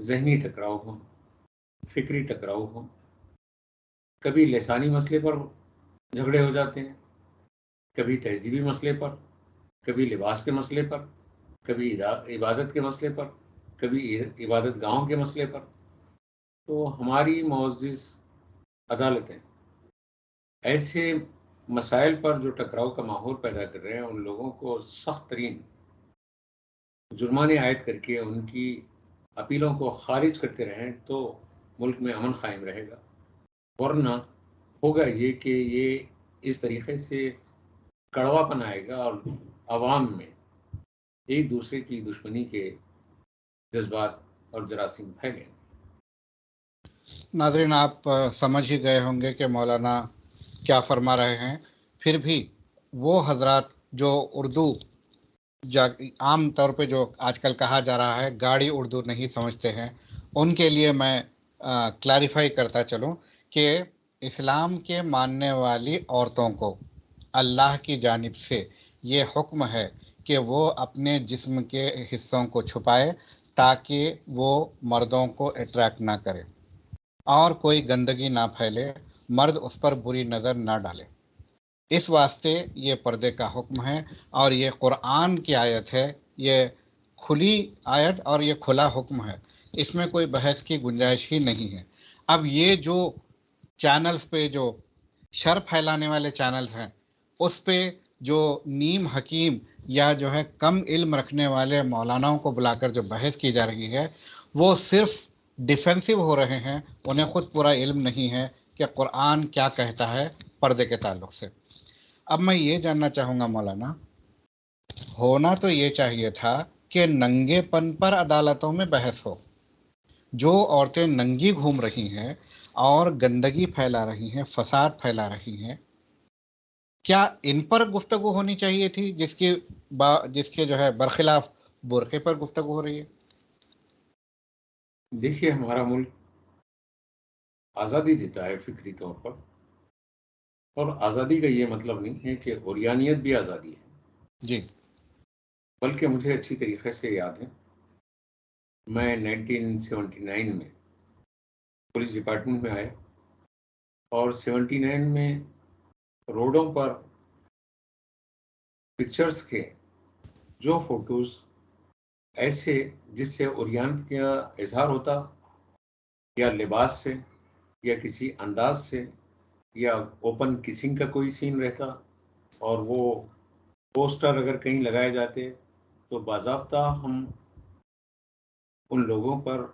ذہنی ٹکراؤ ہوں، فکری ٹکراؤ ہوں، کبھی لسانی مسئلے پر جھگڑے ہو جاتے ہیں، کبھی تہذیبی مسئلے پر، کبھی لباس کے مسئلے پر، کبھی عبادت کے مسئلے پر، کبھی عبادت گاہوں کے مسئلے پر. تو ہماری معزز عدالتیں ایسے مسائل پر جو ٹکراؤ کا ماحول پیدا کر رہے ہیں، ان لوگوں کو سخت ترین جرمانے عائد کر کے ان کی اپیلوں کو خارج کرتے رہیں تو ملک میں امن قائم رہے گا. ورنہ ہوگا یہ کہ یہ اس طریقے سے کڑوا پن آئے گا اور عوام میں ایک دوسرے کی دشمنی کے جذبات اور جراثیم پھیلیں. ناظرین، آپ سمجھ ہی گئے ہوں گے کہ مولانا کیا فرما رہے ہیں. پھر بھی وہ حضرات جو اردو عام طور پہ جو آج کل کہا جا رہا ہے گاڑی اردو نہیں سمجھتے ہیں، ان کے لیے میں کلیریفائی کرتا چلوں کہ اسلام کے ماننے والی عورتوں کو اللہ کی جانب سے یہ حکم ہے کہ وہ اپنے جسم کے حصوں کو چھپائے تاکہ وہ مردوں کو اٹریکٹ نہ کرے اور کوئی گندگی نہ پھیلے، مرد اس پر بری نظر نہ ڈالے. اس واسطے یہ پردے کا حکم ہے، اور یہ قرآن کی آیت ہے، یہ کھلی آیت اور یہ کھلا حکم ہے، اس میں کوئی بحث کی گنجائش ہی نہیں ہے. اب یہ جو چینلز پہ جو شر پھیلانے والے چینلز ہیں، اس پہ جو نیم حکیم یا جو ہے کم علم رکھنے والے مولاناؤں کو بلا کر جو بحث کی جا رہی ہے، وہ صرف ڈیفینسو ہو رہے ہیں. انہیں خود پورا علم نہیں ہے کہ قرآن کیا کہتا ہے پردے کے تعلق سے. اب میں یہ جاننا چاہوں گا مولانا، ہونا تو یہ چاہیے تھا کہ ننگے پن پر عدالتوں میں بحث ہو. جو عورتیں ننگی گھوم رہی ہیں اور گندگی پھیلا رہی ہیں، فساد پھیلا رہی ہیں، کیا ان پر گفتگو ہونی چاہیے تھی جس کے جو ہے برخلاف برقعے پر گفتگو ہو رہی ہے؟ دیکھیے، ہمارا ملک آزادی دیتا ہے فکری طور پر، اور آزادی کا یہ مطلب نہیں ہے کہ عریانیت بھی آزادی ہے. جی. بلکہ مجھے اچھی طریقے سے یاد ہے، میں 1979 میں پولیس ڈپارٹمنٹ میں آیا، اور 79 میں روڈوں پر پکچرز کے جو فوٹوز ایسے جس سے عریانت کا اظہار ہوتا، یا لباس سے، یا کسی انداز سے، یا اوپن کسنگ کا کوئی سین رہتا، اور وہ پوسٹر اگر کہیں لگائے جاتے، تو باضابطہ ہم ان لوگوں پر،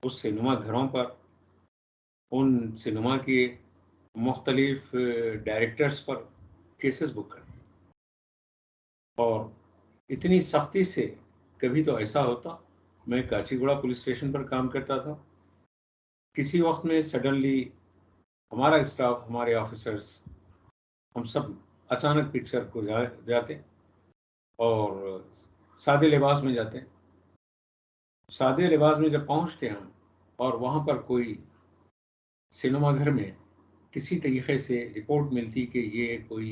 اس سینما گھروں پر، ان سینما کے مختلف ڈائریکٹرز پر کیسز بک کرتے. اور اتنی سختی سے کبھی تو ایسا ہوتا، میں کاچی گوڑا پولیس اسٹیشن پر کام کرتا تھا، کسی وقت میں سڈنلی ہمارا اسٹاف، ہمارے آفیسرز، ہم سب اچانک پکچر کو جاتے اور سادے لباس میں جاتے. سادے لباس میں جب پہنچتے ہم، اور وہاں پر کوئی سینما گھر میں کسی طریقے سے رپورٹ ملتی کہ یہ کوئی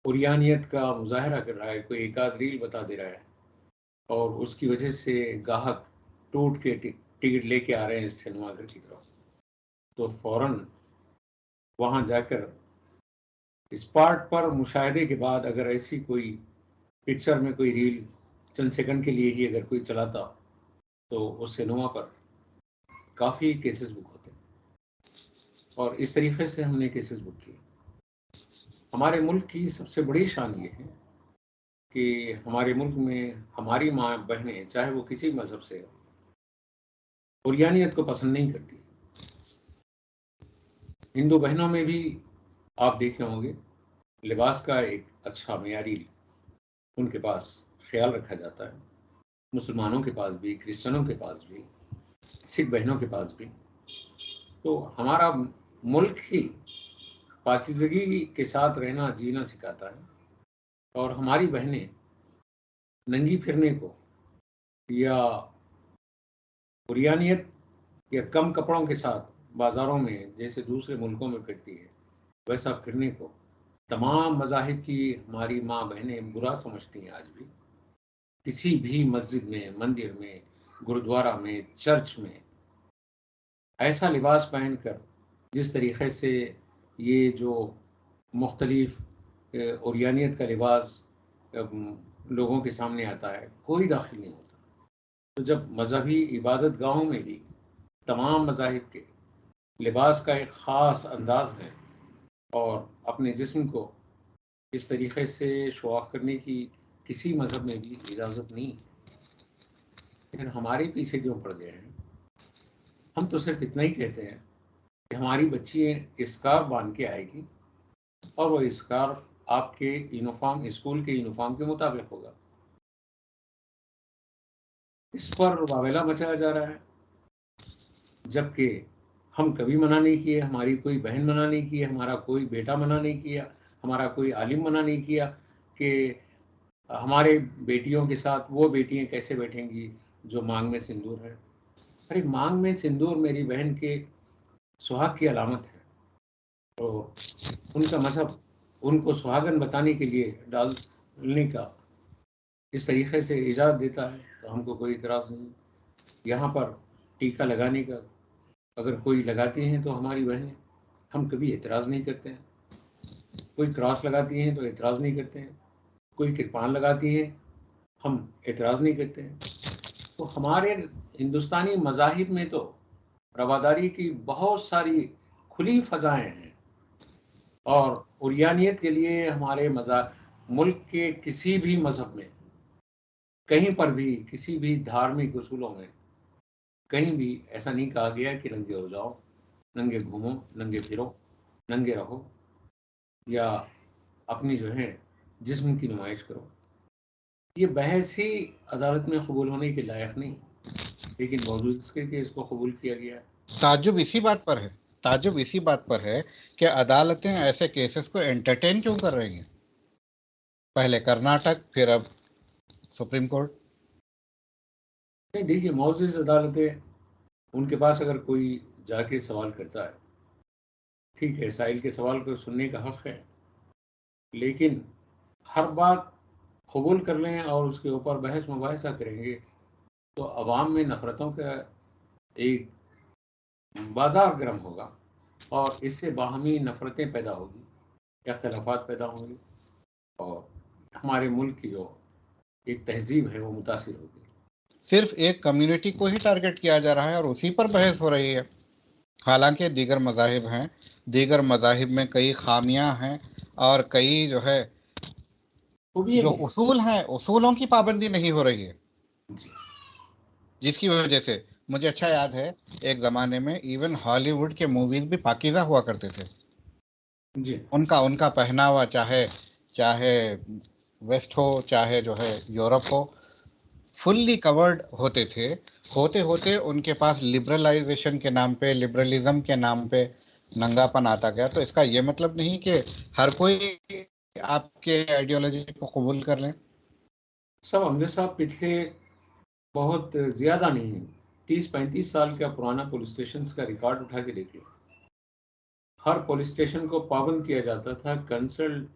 عریانیت کا مظاہرہ کر رہا ہے، کوئی ایک آدھ ریل بتا دے رہا ہے، اور اس کی وجہ سے گاہک ٹوٹ کے ٹکٹ لے کے آ رہے ہیں سینما گھر کی طرف، تو فوراً وہاں جا کر اسپاٹ پر مشاہدے کے بعد اگر ایسی کوئی پکچر میں کوئی ریل چند سیکنڈ کے لیے ہی اگر کوئی چلاتا، تو اس سینما پر کافی کیسز بک ہوتے. اور اس طریقے سے ہم نے کیسز بک کیے. ہمارے ملک کی سب سے بڑی شان یہ ہے کہ ہمارے ملک میں ہماری ماں بہنیں، چاہے وہ کسی مذہب سے ہو، عریانیت کو پسند نہیں کرتی. ہندو بہنوں میں بھی آپ دیکھے ہوں گے، لباس کا ایک اچھا معیاری ان کے پاس خیال رکھا جاتا ہے. مسلمانوں کے پاس بھی، کرسچنوں کے پاس بھی، سکھ بہنوں کے پاس بھی. تو ہمارا ملک ہی پاکیزگی کے ساتھ رہنا جینا سکھاتا ہے، اور ہماری بہنیں ننگی پھرنے کو، یا عریانیت یا کم کپڑوں کے ساتھ بازاروں میں جیسے دوسرے ملکوں میں پھرتی ہے، ویسا پھرنے کو تمام مذاہب کی ہماری ماں بہنیں برا سمجھتی ہیں. آج بھی کسی بھی مسجد میں، مندر میں گرودوارا میں، چرچ میں ایسا لباس پہن کر جس طریقے سے یہ جو مختلف اوریانیت کا لباس لوگوں کے سامنے آتا ہے، کوئی داخل نہیں ہوتا. تو جب مذہبی عبادت گاہوں میں بھی تمام مذاہب کے لباس کا ایک خاص انداز ہے اور اپنے جسم کو اس طریقے سے شو آف کرنے کی کسی مذہب میں بھی اجازت نہیں، پھر ہمارے پیچھے کیوں پڑ گئے ہیں؟ ہم تو صرف اتنا ہی کہتے ہیں کہ ہماری بچی اسکارف باندھ کے آئے گی اور وہ اسکارف آپ کے یونیفارم، اسکول کے یونیفارم کے مطابق ہوگا. اس پر واویلا مچایا جا رہا ہے، جبکہ ہم کبھی منع نہیں کیے، ہماری کوئی بہن منع نہیں کی، ہمارا کوئی بیٹا منع نہیں کیا، ہمارا کوئی عالم منع نہیں کیا کہ ہمارے بیٹیوں کے ساتھ وہ بیٹیاں کیسے بیٹھیں گی جو مانگ میں سندور ہے. ارے مانگ میں سندور میری بہن کے سہاگ کی علامت ہے، تو ان کا مذہب ان کو سہاگن بتانے کے لیے ڈالنے کا اس طریقے سے اجازت دیتا ہے تو ہم کو کوئی اعتراض نہیں. یہاں پر ٹیکا لگانے کا اگر کوئی لگاتی ہیں تو ہماری بہنیں، ہم کبھی اعتراض نہیں کرتے ہیں. کوئی کراس لگاتی ہیں تو اعتراض نہیں کرتے ہیں، کوئی کرپان لگاتی ہیں ہم اعتراض نہیں کرتے ہیں. تو ہمارے ہندوستانی مذاہب میں تو رواداری کی بہت ساری کھلی فضائیں ہیں، اور اوریانیت کے لیے ہمارے ملک کے کسی بھی مذہب میں کہیں پر بھی کسی بھی دھارمک اصولوں میں کہیں بھی ایسا نہیں کہا گیا کہ ننگے ہو جاؤ، ننگے گھومو، ننگے پھرو، ننگے رہو یا اپنی جو ہے جسم کی نمائش کرو. یہ بحث ہی عدالت میں قبول ہونے کے لائق نہیں، لیکن باوجود اس کے کہ اس کو قبول کیا گیا. تعجب اسی بات پر ہے، تعجب اسی بات پر ہے کہ عدالتیں ایسے کیسز کو انٹرٹین کیوں کر رہی ہیں؟ پہلے کرناٹک، پھر اب سپریم کورٹ. نہیں دیکھیے، معزز عدالتیں ان کے پاس اگر کوئی جا کے سوال کرتا ہے، ٹھیک ہے، سائل کے سوال کو سننے کا حق ہے، لیکن ہر بات قبول کر لیں اور اس کے اوپر بحث مباحثہ کریں گے تو عوام میں نفرتوں کا ایک بازار گرم ہوگا اور اس سے باہمی نفرتیں پیدا ہوگی، اختلافات پیدا ہوں گے اور ہمارے ملک کی جو ایک تہذیب ہے وہ متاثر ہوگی. صرف ایک کمیونٹی کو ہی ٹارگٹ کیا جا رہا ہے اور اسی پر بحث ہو رہی ہے، حالانکہ دیگر مذاہب ہیں، دیگر مذاہب میں کئی خامیاں ہیں اور کئی جو ہے خوبیاں جو بھی ہیں. اصول ہیں، اصولوں کی پابندی نہیں ہو رہی ہے، جی جس کی وجہ سے مجھے اچھا یاد ہے ایک زمانے میں ایون ہالی ووڈ کے موویز بھی پاکیزہ ہوا کرتے تھے. جی ان کا پہناوا چاہے ویسٹ ہو چاہے جو ہے یورپ ہو، فلی کورڈ ہوتے تھے. ہوتے ہوتے ان کے پاس لبرلائزیشن کے نام پہ، لبرلزم کے نام پہ ننگا پن آتا گیا. تو اس کا یہ مطلب نہیں کہ ہر کوئی آپ کے آئیڈیالوجی کو قبول کر لیں. سب امجد صاحب پچھلے بہت زیادہ نہیں، 30-35 سال کا پرانا پولیس اسٹیشنز کا ریکارڈ اٹھا کے دیکھ لیں. ہر پولیس اسٹیشن کو پابند کیا جاتا تھا کنسلٹ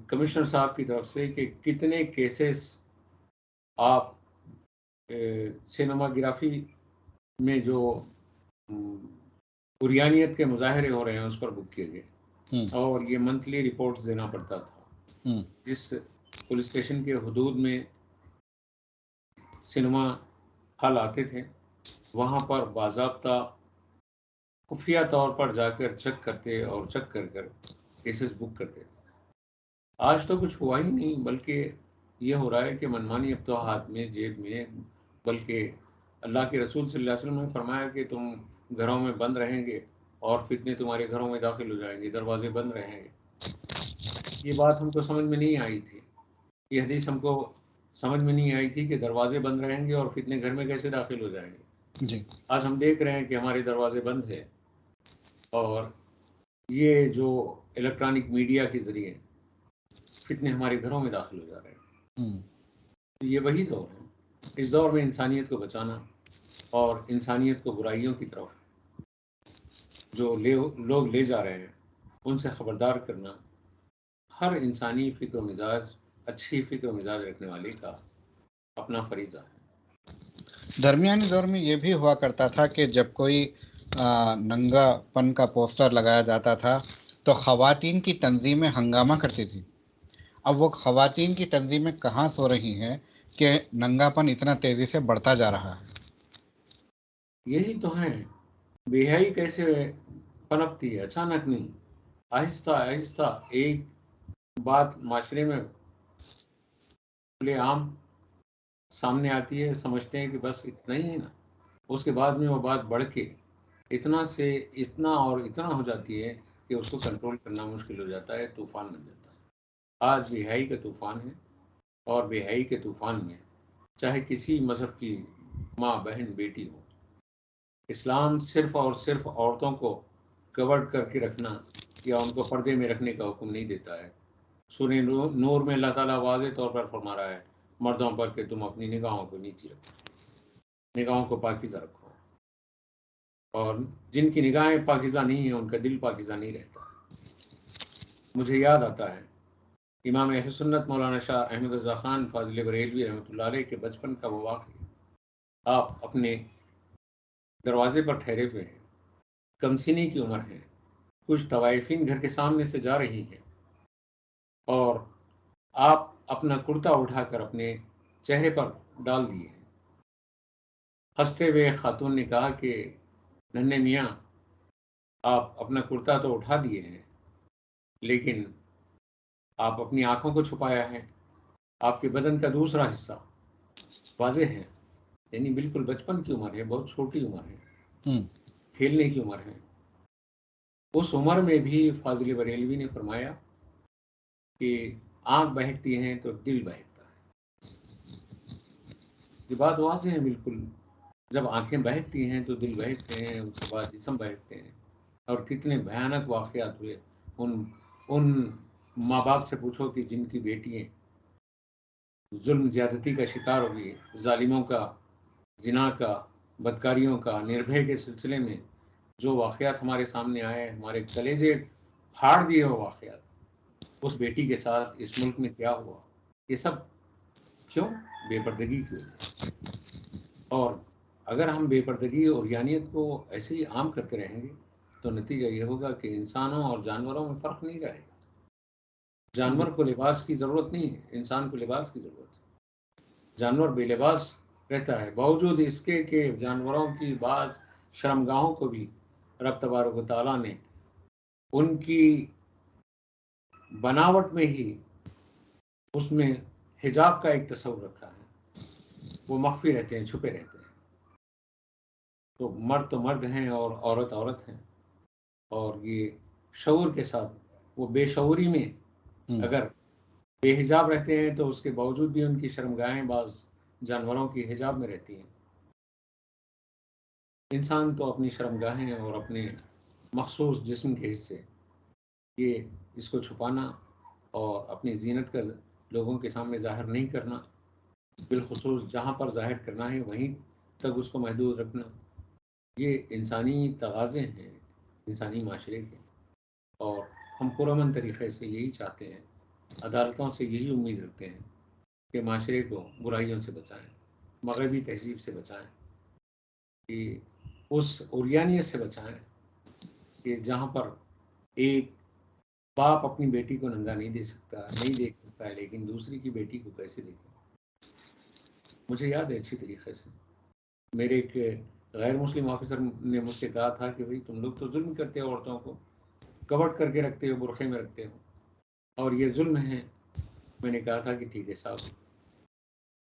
کمشنر صاحب کی طرف سے کہ کتنے کیسز آپ سینما گرافی میں جو اوریانیت کے مظاہرے ہو رہے ہیں اس پر بک کیے گئے، اور یہ منتھلی رپورٹس دینا پڑتا تھا. جس پولیس اسٹیشن کے حدود میں سینما ہال آتے تھے وہاں پر باضابطہ خفیہ طور پر جا کر چیک کرتے اور چیک کر کر کیسز بک کرتے. آج تو کچھ ہوا ہی نہیں، بلکہ یہ ہو رہا ہے کہ منمانی اب تو ہاتھ میں جیب میں، بلکہ اللہ کے رسول صلی اللہ علیہ وسلم نے فرمایا کہ تم گھروں میں بند رہیں گے اور فتنے تمہارے گھروں میں داخل ہو جائیں گے، دروازے بند رہیں گے. یہ بات ہم کو سمجھ میں نہیں آئی تھی، یہ حدیث ہم کو سمجھ میں نہیں آئی تھی کہ دروازے بند رہیں گے اور فتنے گھر میں کیسے داخل ہو جائیں گے. جی آج ہم دیکھ رہے ہیں کہ ہمارے دروازے بند ہیں اور یہ جو الیکٹرانک میڈیا کے ذریعے فتنے ہمارے گھروں میں داخل ہو جا رہے ہیں. یہ وہی دور ہے، اس دور میں انسانیت کو بچانا اور انسانیت کو برائیوں کی طرف جو لوگ لے جا رہے ہیں ان سے خبردار کرنا ہر انسانی فکر و مزاج، اچھی فکر و مزاج رکھنے والے کا اپنا فریضہ ہے. درمیانی دور میں یہ بھی ہوا کرتا تھا کہ جب کوئی ننگا پن کا پوسٹر لگایا جاتا تھا تو خواتین کی تنظیمیں ہنگامہ کرتی تھی. اب وہ خواتین کی تنظیمیں کہاں سو رہی ہیں کہ ننگا پن اتنا تیزی سے بڑھتا جا رہا ہے. یہی تو ہے، بے حیائی کیسے پنپتی ہے؟ اچانک نہیں، آہستہ آہستہ ایک بات معاشرے میں کھلے عام سامنے آتی ہے، سمجھتے ہیں کہ بس اتنا ہی ہے نا، اس کے بعد میں وہ بات بڑھ کے اتنا سے اتنا اور اتنا ہو جاتی ہے کہ اس کو کنٹرول کرنا مشکل ہو جاتا ہے، طوفان بن جاتا ہے. آج بے حیائی کا طوفان ہے، اور بے حیائی کے طوفان میں چاہے کسی مذہب کی ماں، بہن، بیٹی ہو، اسلام صرف اور صرف عورتوں کو کورڈ کر کے رکھنا یا ان کو پردے میں رکھنے کا حکم نہیں دیتا ہے. سورہ نور میں اللہ تعالیٰ واضح طور پر فرما رہا ہے مردوں پر کہ تم اپنی نگاہوں کو نیچے رکھو، نگاہوں کو پاکیزہ رکھو، اور جن کی نگاہیں پاکیزہ نہیں ہیں ان کا دل پاکیزہ نہیں رہتا. مجھے یاد آتا ہے امام اہل سنت مولانا شاہ احمد رضا خان فاضل بریلوی رحمۃ اللہ علیہ کے بچپن کا وہ واقعہ. آپ اپنے دروازے پر ٹھہرے ہوئے ہیں، کم سنی کی عمر ہے، کچھ طوائفین گھر کے سامنے سے جا رہی ہیں، اور آپ اپنا کرتا اٹھا کر اپنے چہرے پر ڈال دیے ہیں. ہنستے ہوئے خاتون نے کہا کہ ننھے میاں، آپ اپنا کرتا تو اٹھا دیے ہیں، لیکن آپ اپنی آنکھوں کو چھپایا ہے. آپ کے بدن کا دوسرا حصہ واضح ہے، یعنی بالکل بچپن کی عمر ہے، بہت چھوٹی عمر ہے، کھیلنے کی عمر ہے. اس عمر میں بھی فاضل بریلوی نے فرمایا کہ آنکھ بہکتی ہیں تو دل بہکتا ہے. یہ بات واضح ہے بالکل. جب آنکھیں بہکتی ہیں تو دل بہکتے ہیں، اس کے بعد جسم بہکتے ہیں. اور کتنے بھیانک واقعات ہوئے ان ماں باپ سے پوچھو کہ جن کی بیٹیاں ظلم زیادتی کا شکار ہوئی، ظالموں کا، زنا کا، بدکاریوں کا، نربھے کے سلسلے میں جو واقعات ہمارے سامنے آئے، ہمارے کلیجے پھاڑ دیے وہ واقعات. اس بیٹی کے ساتھ اس ملک میں کیا ہوا، یہ سب کیوں؟ بے پردگی کی وجہ سے. اور اگر ہم بے پردگی اور یانیت کو ایسے ہی عام کرتے رہیں گے تو نتیجہ یہ ہوگا کہ انسانوں اور جانوروں میں فرق نہیں رہے گا. جانور کو لباس کی ضرورت نہیں ہے، انسان کو لباس کی ضرورت ہے. جانور بے لباس رہتا ہے، باوجود اس کے کہ جانوروں کی بعض شرمگاہوں کو بھی رب تبارک و تعالیٰ نے ان کی بناوٹ میں ہی اس میں حجاب کا ایک تصور رکھا ہے. وہ مخفی رہتے ہیں، چھپے رہتے ہیں. تو مرد ہیں اور عورت عورت ہیں، اور یہ شعور کے ساتھ وہ بے شعوری میں اگر بے حجاب رہتے ہیں تو اس کے باوجود بھی ان کی شرمگاہیں بعض جانوروں کی حجاب میں رہتی ہیں. انسان تو اپنی شرمگاہیں اور اپنے مخصوص جسم کے حصے یہ اس کو چھپانا اور اپنی زینت کا لوگوں کے سامنے ظاہر نہیں کرنا، بالخصوص جہاں پر ظاہر کرنا ہے وہیں تک اس کو محدود رکھنا، یہ انسانی تقاضے ہیں، انسانی معاشرے کے. اور ہم پرامن طریقے سے یہی چاہتے ہیں، عدالتوں سے یہی امید رکھتے ہیں کہ معاشرے کو برائیوں سے بچائیں، مغربی تہذیب سے بچائیں، کہ اس عریانیت سے بچائیں کہ جہاں پر ایک باپ اپنی بیٹی کو ننگا نہیں دیکھ سکتا ہے، لیکن دوسری کی بیٹی کو کیسے دیکھیں. مجھے یاد ہے اچھی طریقے سے میرے ایک غیر مسلم آفیسر نے مجھ سے کہا تھا کہ بھائی تم لوگ تو ظلم کرتے ہو، عورتوں کو کورڈ کر کے رکھتے ہو، برقعے میں رکھتے ہو، اور یہ ظلم ہے. میں نے کہا تھا کہ ٹھیک ہے صاحب،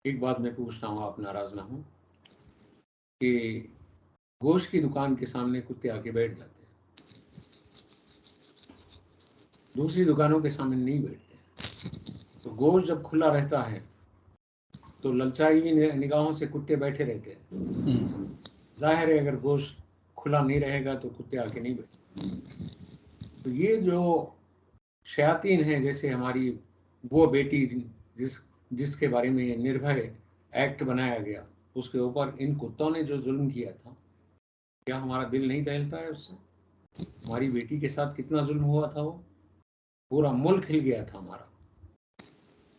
ایک بات میں پوچھتا ہوں، آپ ناراض نہ ہوں، کہ گوشت کی دکان کے سامنے کتے آ کے بیٹھ جاتے ہیں، دوسری دکانوں کے سامنے نہیں بیٹھتے ہیں. تو گوشت جب کھلا رہتا ہے تو للچائی ہوئی نگاہوں سے کتے بیٹھے رہتے ہیں. ظاہر ہے اگر گوشت کھلا نہیں رہے گا تو کتے آ کے نہیں بیٹھتے. تو یہ جو شیاطین ہیں، جیسے ہماری وہ بیٹی جس کے بارے میں نربھے ایکٹ بنایا گیا، اس کے اوپر ان کتوں نے جو ظلم کیا تھا، کیا ہمارا دل نہیں دہلتا ہے اس سے؟ ہماری بیٹی کے ساتھ کتنا ظلم ہوا تھا، وہ پورا ملک ہل گیا تھا ہمارا.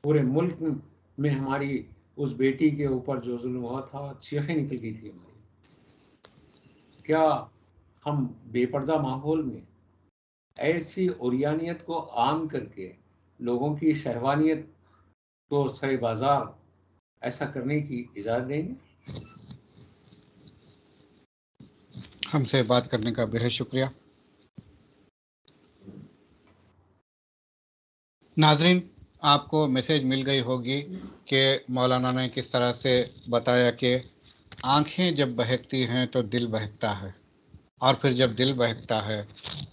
پورے ملک میں ہماری اس بیٹی کے اوپر جو ظلم ہوا تھا چیخیں نکل گئی تھی ہماری. کیا ہم بے پردہ ماحول میں ایسی اوریانیت کو عام کر کے لوگوں کی شہوانیت کو سرے بازار ایسا کرنے کی اجازت دیں گے؟ ہم سے بات کرنے کا بہت شکریہ. ناظرین، آپ کو میسیج مل گئی ہوگی کہ مولانا نے کس طرح سے بتایا کہ آنکھیں جب بہکتی ہیں تو دل بہکتا ہے، اور پھر جب دل بہکتا ہے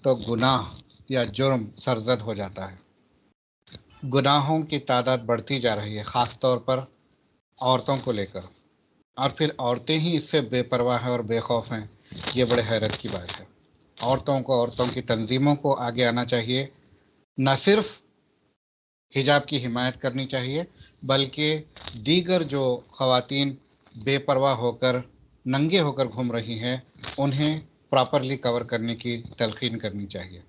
تو گناہ یا جرم سرزد ہو جاتا ہے. گناہوں کی تعداد بڑھتی جا رہی ہے، خاص طور پر عورتوں کو لے کر، اور پھر عورتیں ہی اس سے بے پرواہ ہیں اور بے خوف ہیں. یہ بڑے حیرت کی بات ہے. عورتوں کی تنظیموں کو آگے آنا چاہیے، نہ صرف حجاب کی حمایت کرنی چاہیے بلکہ دیگر جو خواتین بے پرواہ ہو کر ننگے ہو کر گھوم رہی ہیں انہیں پراپرلی کور کرنے کی تلقین کرنی چاہیے.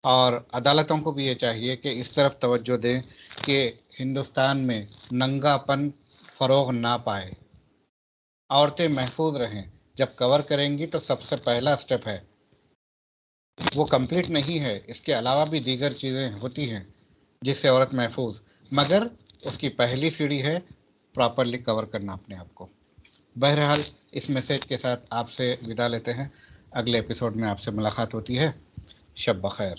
اور عدالتوں کو بھی یہ چاہیے کہ اس طرف توجہ دیں کہ ہندوستان میں ننگا پن فروغ نہ پائے، عورتیں محفوظ رہیں. جب کور کریں گی تو سب سے پہلا سٹیپ ہے، وہ کمپلیٹ نہیں ہے، اس کے علاوہ بھی دیگر چیزیں ہوتی ہیں جس سے عورت محفوظ، مگر اس کی پہلی سیڑھی ہے پراپرلی کور کرنا اپنے آپ کو. بہرحال اس میسیج کے ساتھ آپ سے ودا لیتے ہیں. اگلے ایپیسوڈ میں آپ سے ملاقات ہوتی ہے. شب بخیر.